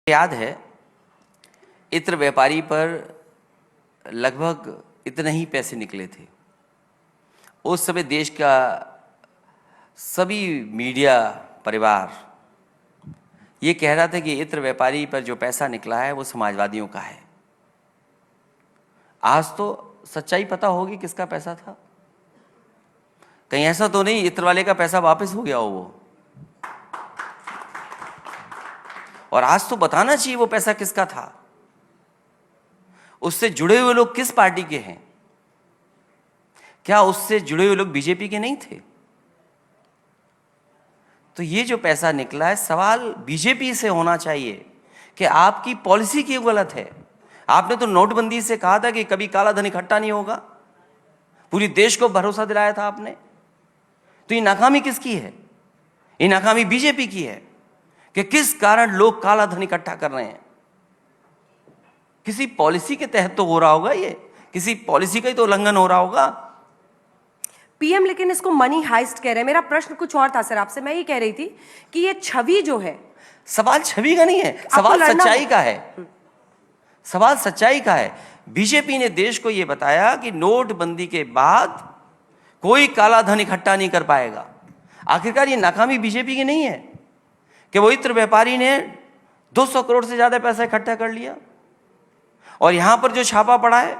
याद है इत्र व्यापारी पर लगभग इतने ही पैसे निकले थे। उस समय देश का सभी मीडिया परिवार ये कह रहा था कि इत्र व्यापारी पर जो पैसा निकला है वो समाजवादियों का है। आज तो सच्चाई पता होगी किसका पैसा था। कहीं ऐसा तो नहीं इत्र वाले का पैसा वापस हो गया हो वो। और आज तो बताना चाहिए वो पैसा किसका था। उससे जुड़े हुए लोग किस पार्टी के हैं? क्या उससे जुड़े हुए लोग बीजेपी के नहीं थे? तो ये जो पैसा निकला है, सवाल बीजेपी से होना चाहिए कि आपकी पॉलिसी क्यों गलत है। आपने तो नोटबंदी से कहा था कि कभी काला धन इकट्ठा नहीं होगा, पूरी देश को भरोसा दिलाया था आपने। तो ये नाकामी किसकी है? ये नाकामी बीजेपी की है कि किस कारण लोग काला धन इकट्ठा कर रहे हैं। किसी पॉलिसी के तहत तो हो रहा होगा, ये किसी पॉलिसी का ही तो उल्लंघन हो रहा होगा। पीएम लेकिन इसको मनी हाइस्ट कह रहे हैं। मेरा प्रश्न कुछ और था सर आपसे। मैं ये कह रही थी कि ये छवि जो है, सवाल छवि का नहीं है, सवाल सच्चाई का है। सवाल सच्चाई का है। बीजेपी ने देश को यह बताया कि नोटबंदी के बाद कोई काला धन इकट्ठा नहीं कर पाएगा। आखिरकार ये नाकामी बीजेपी की नहीं है कि वो इत्र व्यापारी ने 200 करोड़ से ज्यादा पैसा इकट्ठा कर लिया और यहां पर जो छापा पड़ा है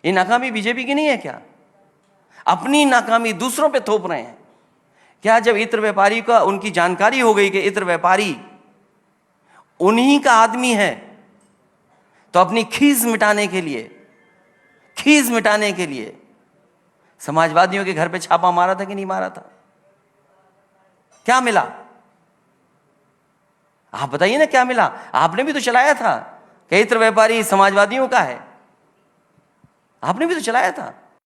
ये नाकामी बीजेपी की नहीं है क्या? अपनी नाकामी दूसरों पे थोप रहे हैं क्या? जब इत्र व्यापारी का उनकी जानकारी हो गई कि इत्र व्यापारी उन्हीं का आदमी है तो अपनी खीस मिटाने के लिए समाजवादियों के घर पे छापा मारा था कि नहीं मारा था? क्या मिला? आप बताइए ना, क्या मिला? आपने भी तो चलाया था कि इत्र व्यापारी समाजवादियों का है। आपने भी तो चलाया था।